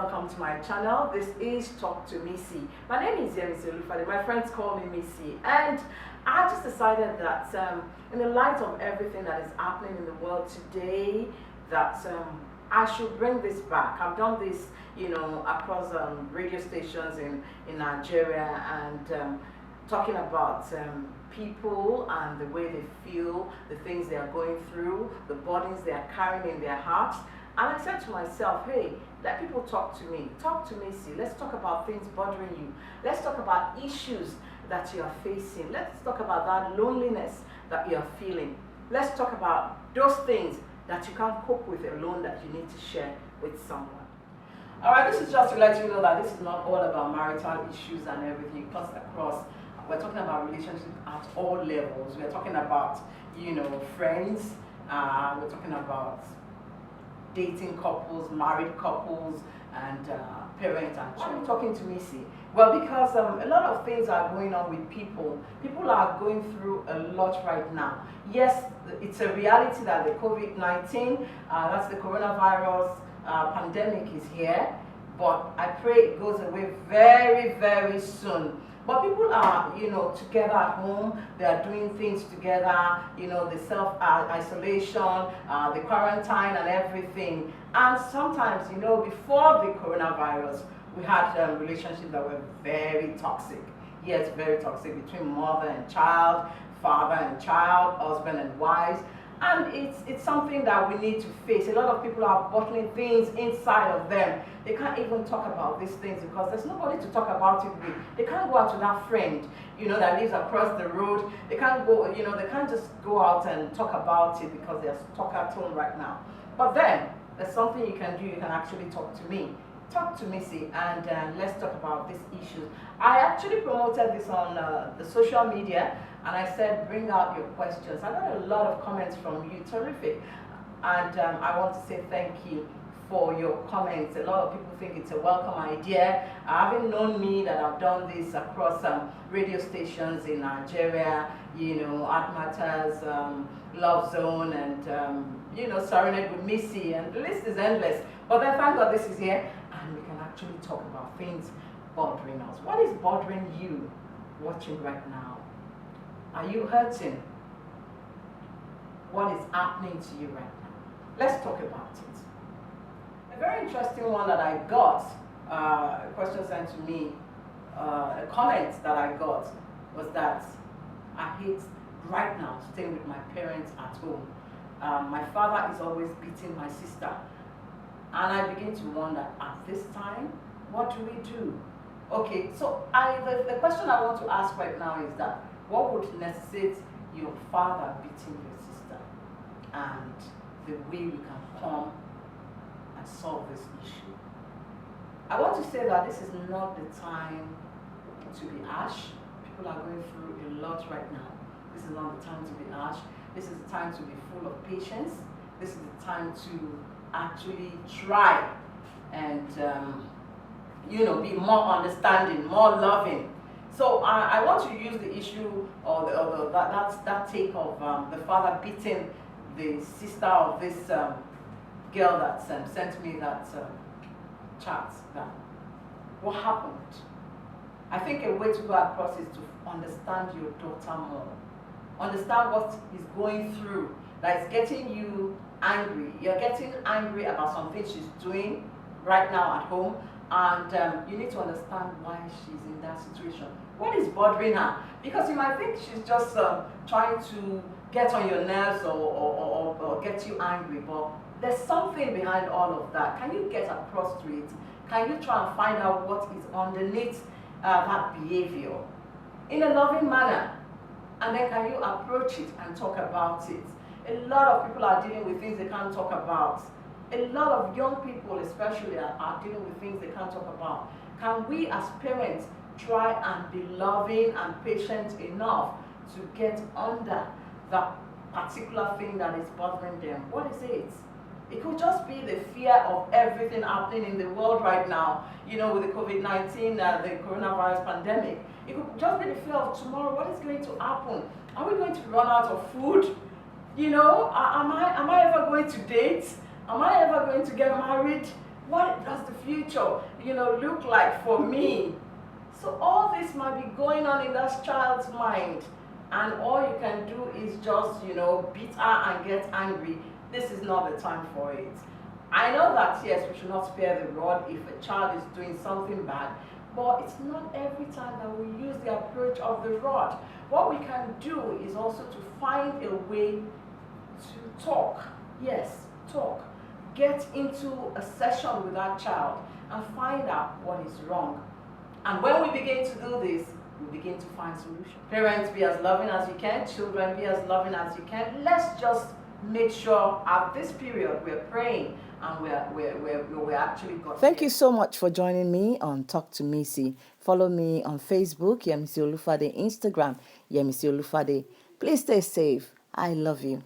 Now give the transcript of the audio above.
welcome to my channel. This is Talk to Missy. My name is Missy. My friends call me Missy, and I just decided that in the light of everything that is happening in the world today, that I should bring this back. I've done this, across radio stations in Nigeria, and talking about people and the way they feel, the things they are going through, the burdens they are carrying in their hearts. And I said to myself, hey, let people talk to me. Talk to Missy. Let's talk about things bothering you. Let's talk about issues that you are facing. Let's talk about that loneliness that you are feeling. Let's talk about those things that you can't cope with alone, that you need to share with someone. All right, this is just to let you know that this is not all about marital issues and everything. It cuts across. We're talking about relationships at all levels. We're talking about, friends. We're talking about dating couples, married couples, and parents. And why are you talking to Missy? Well, because a lot of things are going on with people. People are going through a lot right now. Yes, it's a reality that the COVID-19, that's the coronavirus pandemic, is here. But I pray it goes away very, very soon. But people are, together at home. They are doing things together, the self-isolation, the quarantine and everything. And sometimes, before the coronavirus, we had relationships that were very toxic. Yes, very toxic, between mother and child, father and child, husband and wives. And it's something that we need to face. A lot of people are bottling things inside of them. They can't even talk about these things because there's nobody to talk about it with. They can't go out to that friend, that lives across the road. They can't go, they can't just go out and talk about it because they're stuck at home right now. But then, there's something you can do. You can actually talk to me. Talk to Missy, and let's talk about these issues. I actually promoted this on the social media, and I said, bring out your questions. I got a lot of comments from you, terrific. And I want to say thank you for your comments. A lot of people think it's a welcome idea. Having known me that I've done this across radio stations in Nigeria, Art Matters, Love Zone, and Serenade with Missy, and the list is endless. But then thank God this is here, and we can actually talk about things bothering us. What is bothering you watching right now? Are you hurting? What is happening to you right now? Let's talk about it. A very interesting one that I got, a question sent to me, a comment that I got was that I hate right now staying with my parents at home. My father is always beating my sister. And I begin to wonder, at this time, what do we do? Okay, so the question I want to ask right now is that, what would necessitate your father beating your sister? And the way we can come and solve this issue. I want to say that this is not the time to be harsh. People are going through a lot right now. This is not the time to be harsh. This is the time to be full of patience. This is the time to actually try and be more understanding, more loving. So I want to use the issue or that take of the father beating the sister of this girl that sent me that chat. That what happened? I think a way to go across is to understand your daughter more. Understand what is going through that is getting you angry. You're getting angry about something she's doing right now at home, and you need to understand why she's in that situation. What is bothering her? Because you might think she's just trying to get on your nerves or get you angry, but there's something behind all of that. Can you get across to it? Can you try and find out what is underneath that behavior in a loving manner? And then can you approach it and talk about it? A lot of people are dealing with things they can't talk about. A lot of young people especially are dealing with things they can't talk about. Can we as parents try and be loving and patient enough to get under that particular thing that is bothering them? What is it? It could just be the fear of everything happening in the world right now, with the COVID-19, the coronavirus pandemic. It could just be the fear of tomorrow. What is going to happen? Are we going to run out of food? Am I ever going to date? Am I ever going to get married? What does the future future, look like for me? So all this might be going on in that child's mind, and all you can do is just, beat her and get angry. This is not the time for it. I know that, yes, we should not spare the rod if a child is doing something bad, but it's not every time that we use the approach of the rod. What we can do is also to find a way to talk. Yes, talk. Get into a session with that child and find out what is wrong. And when we begin to do this, we begin to find solutions. Parents, be as loving as you can. Children, be as loving as you can. Let's just make sure at this period we're praying and we're actually God. Thank you so much for joining me on Talk to Missy. Follow me on Facebook, Yemisi Olufade, Instagram, Yemisi Olufade. Please stay safe. I love you.